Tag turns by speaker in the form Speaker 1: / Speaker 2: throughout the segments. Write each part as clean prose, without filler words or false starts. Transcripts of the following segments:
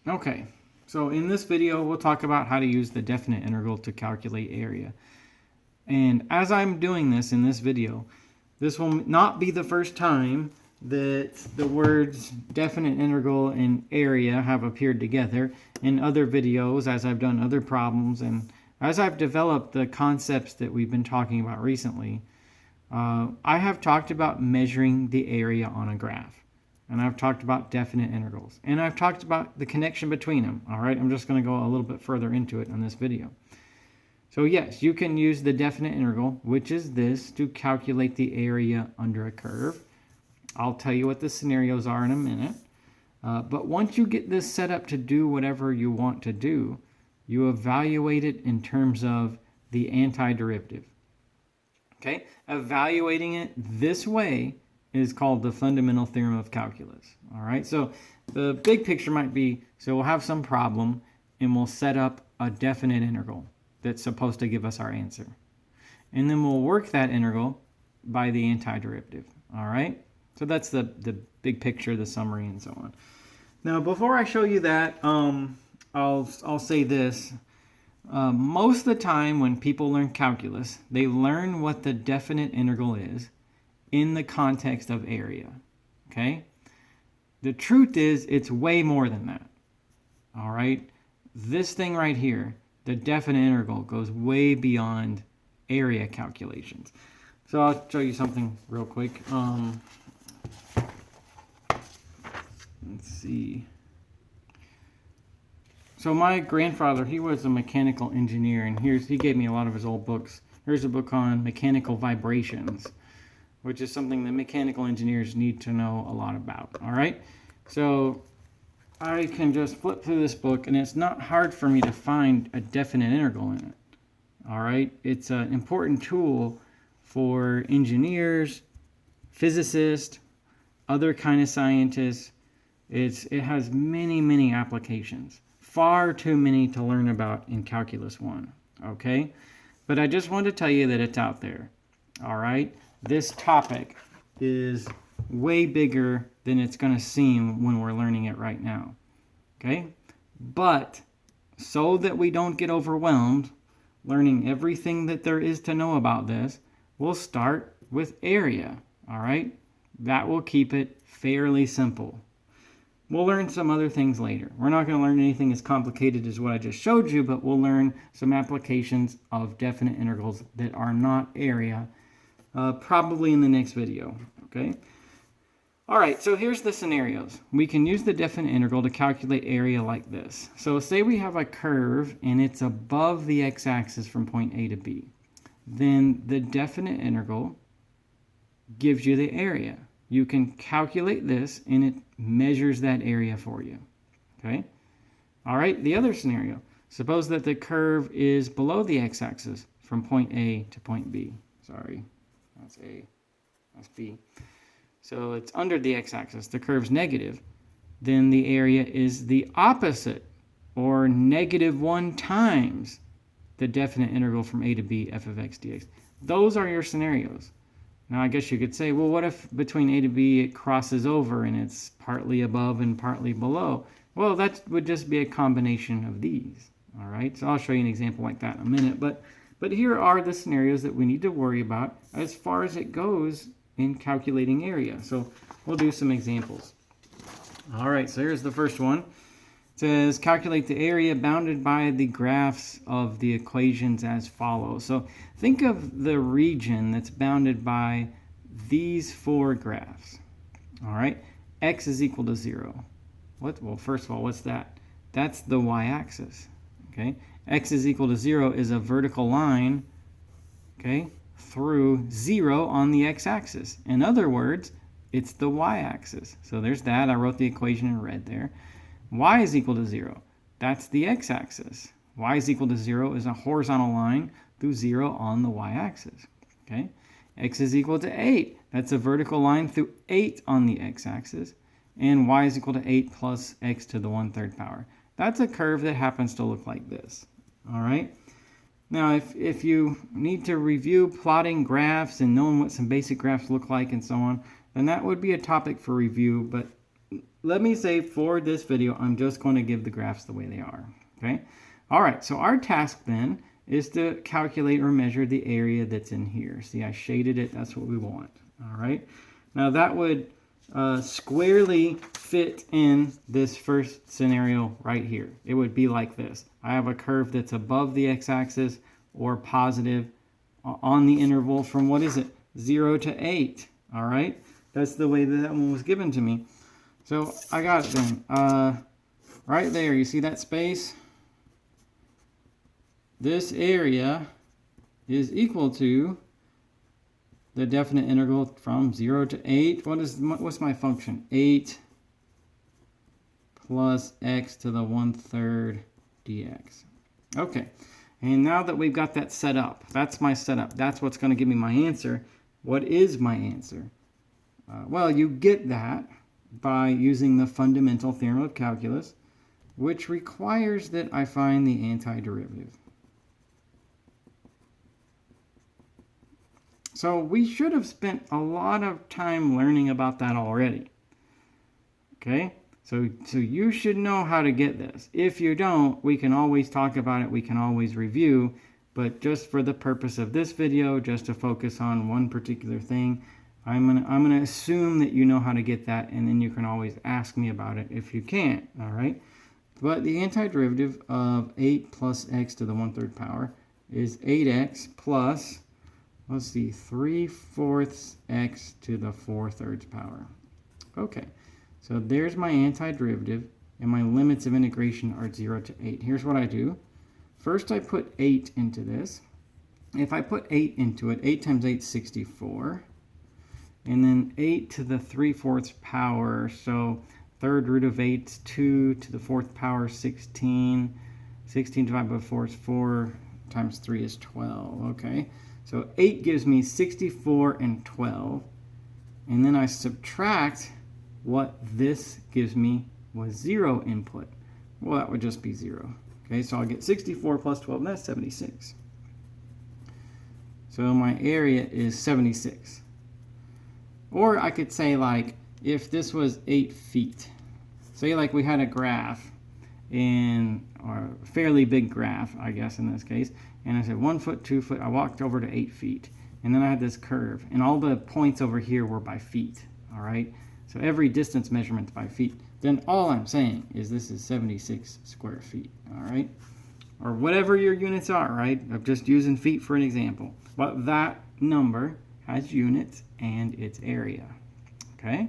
Speaker 1: Okay, so in this video, we'll talk about how to use the definite integral to calculate area. And as I'm doing this in this video, this will not be the first time that the words definite integral and area have appeared together in other videos as I've done other problems and as I've developed the concepts that we've been talking about recently. I have talked about measuring the area on a graph. And I've talked about definite integrals. And I've talked about the connection between them. All right, I'm just going to go a little bit further into it in this video. So yes, you can use the definite integral, which is this, to calculate the area under a curve. I'll tell you what the scenarios are in a minute. But once you get this set up to do whatever you want to do, you evaluate it in terms of the antiderivative. Okay, evaluating it this way is called the fundamental theorem of calculus. All right, so the big picture might be, so we'll have some problem and we'll set up a definite integral that's supposed to give us our answer. And then we'll work that integral by the antiderivative. All right, so that's the big picture, the summary, and so on. Now, before I show you that, I'll say this. Most of the time when people learn calculus, they learn what the definite integral is in the context of area, okay? The truth is, it's way more than that, all right? This thing right here, the definite integral, goes way beyond area calculations. So I'll show you something real quick. Let's see. So my grandfather, he was a mechanical engineer, and he gave me a lot of his old books. Here's a book on mechanical vibrations, which is something that mechanical engineers need to know a lot about, all right? So I can just flip through this book, and it's not hard for me to find a definite integral in it, all right? It's an important tool for engineers, physicists, other kind of scientists. It has many, many applications, far too many to learn about in Calculus 1, okay? But I just wanted to tell you that it's out there, all right? This topic is way bigger than it's going to seem when we're learning it right now, okay? But so that we don't get overwhelmed learning everything that there is to know about this, we'll start with area, all right? That will keep it fairly simple. We'll learn some other things later. We're not going to learn anything as complicated as what I just showed you, but we'll learn some applications of definite integrals that are not area, probably in the next video, okay? All right, so here's the scenarios. We can use the definite integral to calculate area like this. So say we have a curve and it's above the x-axis from point A to B. Then the definite integral gives you the area. You can calculate this and it measures that area for you, okay? All right, the other scenario. Suppose that the curve is below the x-axis from point A to point B. Sorry, that's A, that's B. So it's under the x-axis, the curve's negative. Then the area is the opposite, or -1 times the definite integral from A to B f of x dx. Those are your scenarios. Now I guess you could say, well, what if between A to B it crosses over and it's partly above and partly below? Well, that would just be a combination of these, all right? So I'll show you an example like that in a minute, but here are the scenarios that we need to worry about as far as it goes in calculating area. So we'll do some examples. All right, so here's the first one. It says calculate the area bounded by the graphs of the equations as follows. So think of the region that's bounded by these four graphs. All right, x is equal to 0. Well, first of all, what's that? That's the y-axis. Okay, x is equal to 0 is a vertical line, okay, through 0 on the x-axis. In other words, it's the y-axis. So there's that. I wrote the equation in red there. Y is equal to 0. That's the x-axis. Y is equal to 0 is a horizontal line through 0 on the y-axis. Okay? X is equal to 8. That's a vertical line through 8 on the x-axis. And y is equal to 8 plus x to the 1/3 power. That's a curve that happens to look like this. All right? Now, if you need to review plotting graphs and knowing what some basic graphs look like and so on, then that would be a topic for review, but let me say for this video, I'm just going to give the graphs the way they are. Okay. All right. So our task then is to calculate or measure the area that's in here. See, I shaded it. That's what we want. All right. Now that would squarely fit in this first scenario right here. It would be like this. I have a curve that's above the x-axis or positive on the interval from, what is it, 0 to 8. All right. That's the way that one was given to me. So I got it then. Right there, you see that space? This area is equal to the definite integral from 0 to 8. What's my function? 8 plus x to the 1/3 dx. Okay, and now that we've got that set up, that's my setup. That's what's going to give me my answer. What is my answer? Well, you get that by using the fundamental theorem of calculus, which requires that I find the antiderivative. So we should have spent a lot of time learning about that already. Okay, so you should know how to get this. If you don't, we can always talk about it, we can always review, but just for the purpose of this video, just to focus on one particular thing, I'm gonna assume that you know how to get that, and then you can always ask me about it if you can't, all right? But the antiderivative of 8 plus x to the 1/3 power is 8x plus, let's see, 3/4 x to the 4/3 power. Okay, so there's my antiderivative, and my limits of integration are 0 to 8. Here's what I do. First, I put 8 into this. If I put 8 into it, 8 times 8 is 64. And then 8 to the 3/4 power, so 3rd root of 8 is 2 to the 4th power, 16. 16 divided by 4 is 4 times 3 is 12. Okay, so 8 gives me 64 and 12. And then I subtract what this gives me with 0 input. Well, that would just be 0. Okay, so I'll get 64 plus 12, and that's 76. So my area is 76. Or I could say, like, if this was 8 feet, say like we had a graph, or a fairly big graph, I guess in this case, and I said 1 foot, 2 foot, I walked over to 8 feet, and then I had this curve, and all the points over here were by feet, all right? So every distance measurement is by feet. Then all I'm saying is this is 76 square feet, all right? Or whatever your units are, right? I'm just using feet for an example. But that number has units and its area. Okay?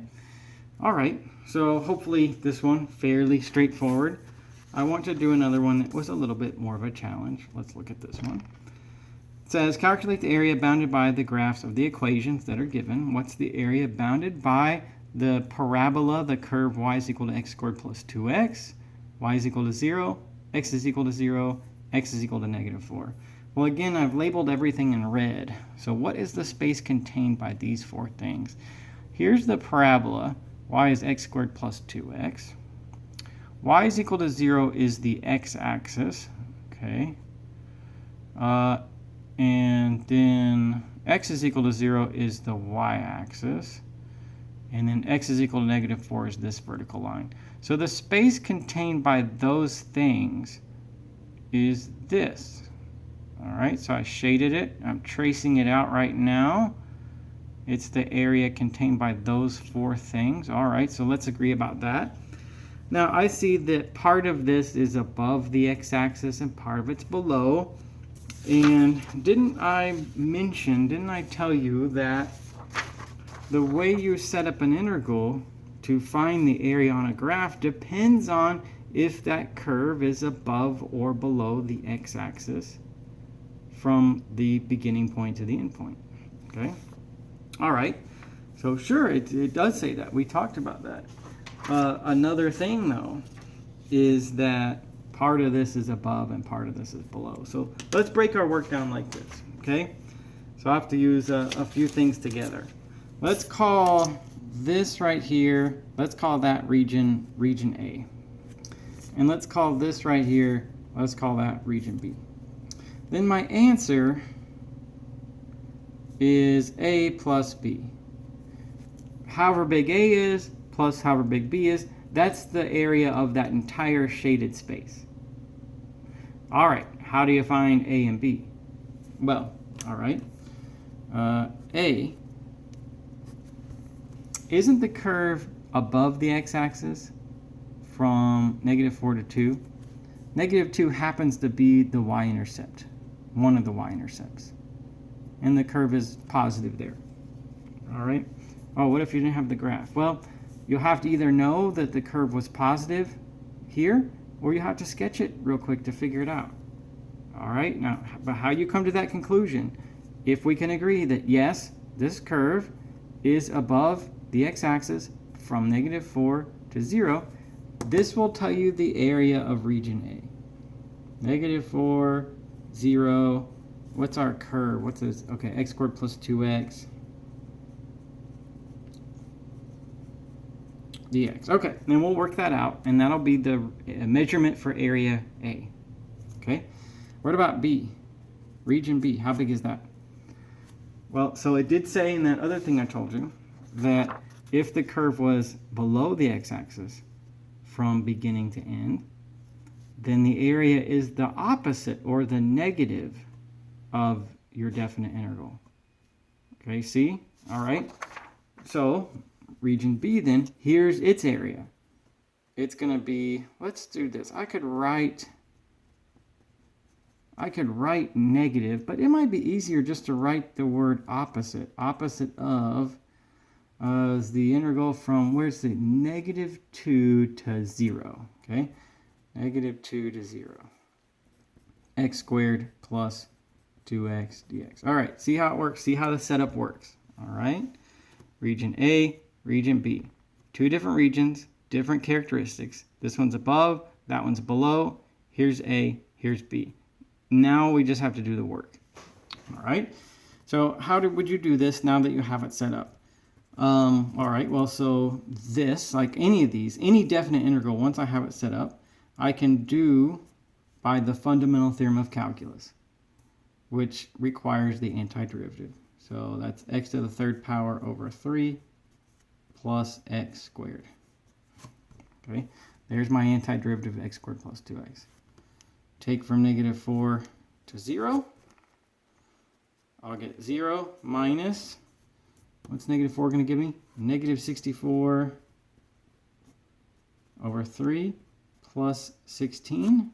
Speaker 1: All right. So hopefully this one fairly straightforward. I want to do another one that was a little bit more of a challenge. Let's look at this one. It says calculate the area bounded by the graphs of the equations that are given. What's the area bounded by the parabola, the curve y is equal to x squared plus 2x, y is equal to 0, x is equal to 0, x is equal to -4. Well, again, I've labeled everything in red. So what is the space contained by these 4 things? Here's the parabola. Y is x squared plus 2x. Y is equal to 0 is the x-axis. Okay. And then x is equal to 0 is the y-axis. And then x is equal to -4 is this vertical line. So the space contained by those things is this. All right, so I shaded it. I'm tracing it out right now. It's the area contained by those 4 things. All right, so let's agree about that. Now I see that part of this is above the x-axis and part of it's below. And didn't I tell you that the way you set up an integral to find the area on a graph depends on if that curve is above or below the x-axis from the beginning point to the end point. Okay? All right. So sure, it does say that. We talked about that. Another thing, though, is that part of this is above and part of this is below. So let's break our work down like this. Okay? So I have to use a few things together. Let's call this right here, let's call that region A. And let's call this right here, let's call that region B. Then my answer is A plus B. However big A is plus however big B is, That's the area of that entire shaded space. All right, how do you find A and B? Well, all right. A, isn't the curve above the x-axis from -4 to 2? -2 happens to be the y-intercept, one of the y-intercepts. And the curve is positive there. All right. Oh, what if you didn't have the graph? Well, you'll have to either know that the curve was positive here, or you have to sketch it real quick to figure it out. All right. Now, but how you come to that conclusion, if we can agree that yes, this curve is above the x-axis from -4 to 0, this will tell you the area of region A. -4, 0, what's our curve? What's this? Okay, x squared plus 2x dx. Okay, then we'll work that out, and that'll be the measurement for area A. Okay, what about B? Region B, how big is that? Well, so it did say in that other thing I told you that if the curve was below the x-axis from beginning to end, then the area is the opposite or the negative of your definite integral. Okay, see? All right. So region B then, here's its area. It's going to be, let's do this. I could write negative, but it might be easier just to write the word opposite. Opposite of is the integral from, where's the -2 to 0, okay? -2 to 0. X squared plus 2x dx. All right, see how it works? See how the setup works. All right, region A, region B. Two different regions, different characteristics. This one's above, that one's below. Here's A, here's B. Now we just have to do the work. All right, so would you do this now that you have it set up? All right, well, so this, like any of these, any definite integral, once I have it set up, I can do by the fundamental theorem of calculus, which requires the antiderivative. So that's x to the third power over 3 plus x squared. Okay, there's my antiderivative of x squared plus 2x. Take from -4 to 0. I'll get 0 minus, what's -4 going to give me? -64 over 3 plus 16.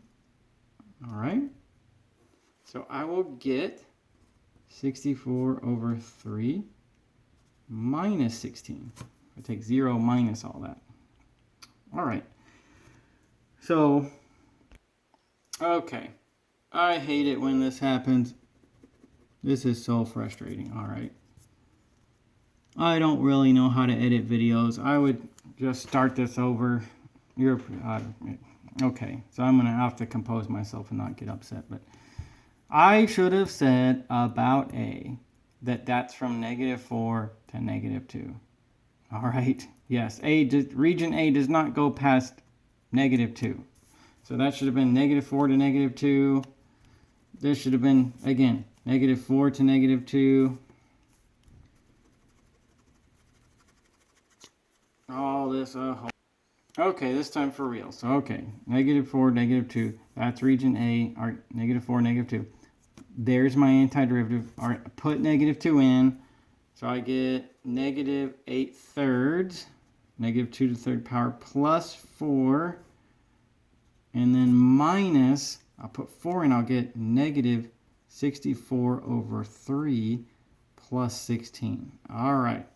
Speaker 1: All right. So I will get 64 over 3 minus 16. I take 0 minus all that. All right. So, okay. I hate it when this happens. This is so frustrating. All right. I don't really know how to edit videos. I would just start this over. Okay, so I'm going to have to compose myself and not get upset. But I should have said about A that that's from -4 to -2. All right. Yes, region A does not go past -2. So that should have been -4 to -2. This should have been, again, -4 to -2. All this, okay, this time for real. So, okay, -4, -2. That's region A, or -4, -2. There's my antiderivative. All right, put -2 in. So I get -8/3, -2 to the third power plus 4. And then minus, I'll put 4 in, I'll get -64 over 3 plus 16. All right.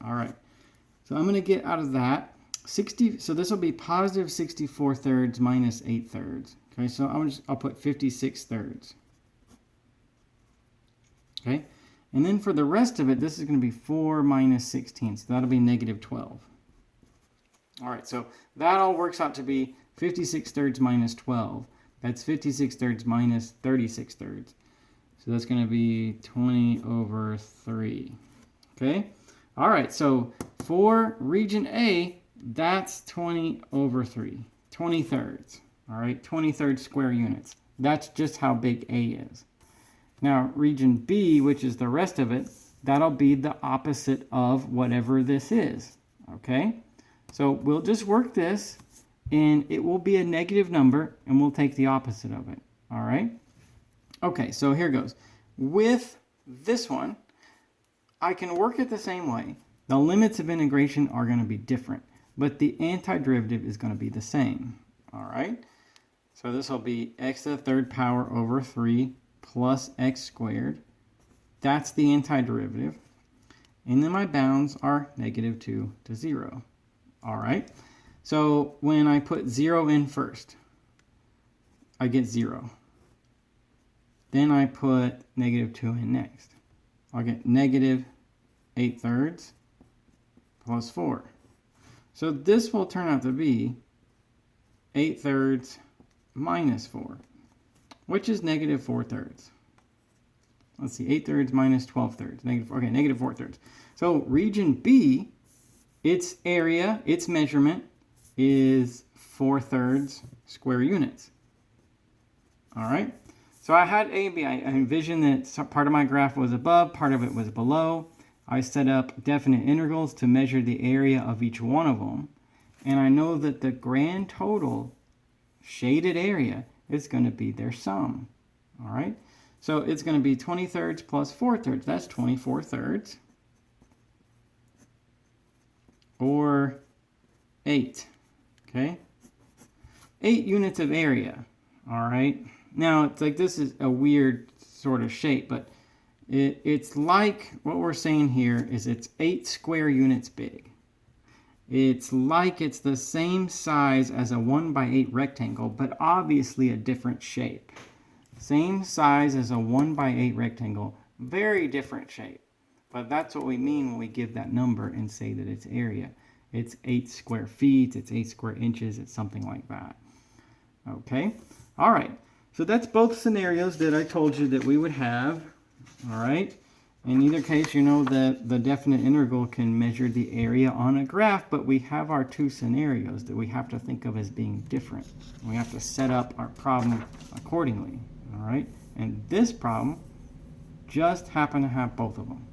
Speaker 1: So I'm going to get out of that 60. So this will be positive 64/3 minus 8/3. Okay, so I'll put 56/3. Okay, and then for the rest of it, this is going to be 4 minus 16. So that'll be -12. All right, so that all works out to be 56/3 minus 12. That's 56/3 minus 36/3. So that's going to be 20 over 3. Okay? All right, so for region A, that's 20 over 3. 20/3. All right, 20/3 square units. That's just how big A is. Now, region B, which is the rest of it, that'll be the opposite of whatever this is. Okay? So we'll just work this, and it will be a negative number, and we'll take the opposite of it. All right? Okay, so here goes. With this one, I can work it the same way. The limits of integration are going to be different, but the antiderivative is going to be the same. All right? So this will be x to the third power over 3 plus x squared. That's the antiderivative. And then my bounds are -2 to 0. All right? So when I put 0 in first, I get 0. Then I put -2 in next. I'll get -8/3 plus 4. So this will turn out to be 8/3 minus 4, which is -4/3. Let's see, 8/3 minus 12/3. -4/3. So region B, its area, its measurement is 4/3 square units. All right. So I had A and B. I envisioned that part of my graph was above, part of it was below. I set up definite integrals to measure the area of each one of them. And I know that the grand total shaded area is going to be their sum. All right. So it's going to be 20/3 plus 4/3. That's 24/3. Or 8. Okay. 8 units of area. All right. Now, it's like this is a weird sort of shape, but it's like what we're saying here is it's 8 square units big. It's like it's the same size as a 1x8 rectangle, but obviously a different shape. Same size as a 1x8 rectangle, very different shape. But that's what we mean when we give that number and say that it's area. It's 8 square feet, it's 8 square inches, it's something like that. Okay, all right. So that's both scenarios that I told you that we would have. All right. In either case, you know that the definite integral can measure the area on a graph, but we have our two scenarios that we have to think of as being different. We have to set up our problem accordingly. All right. And this problem just happened to have both of them.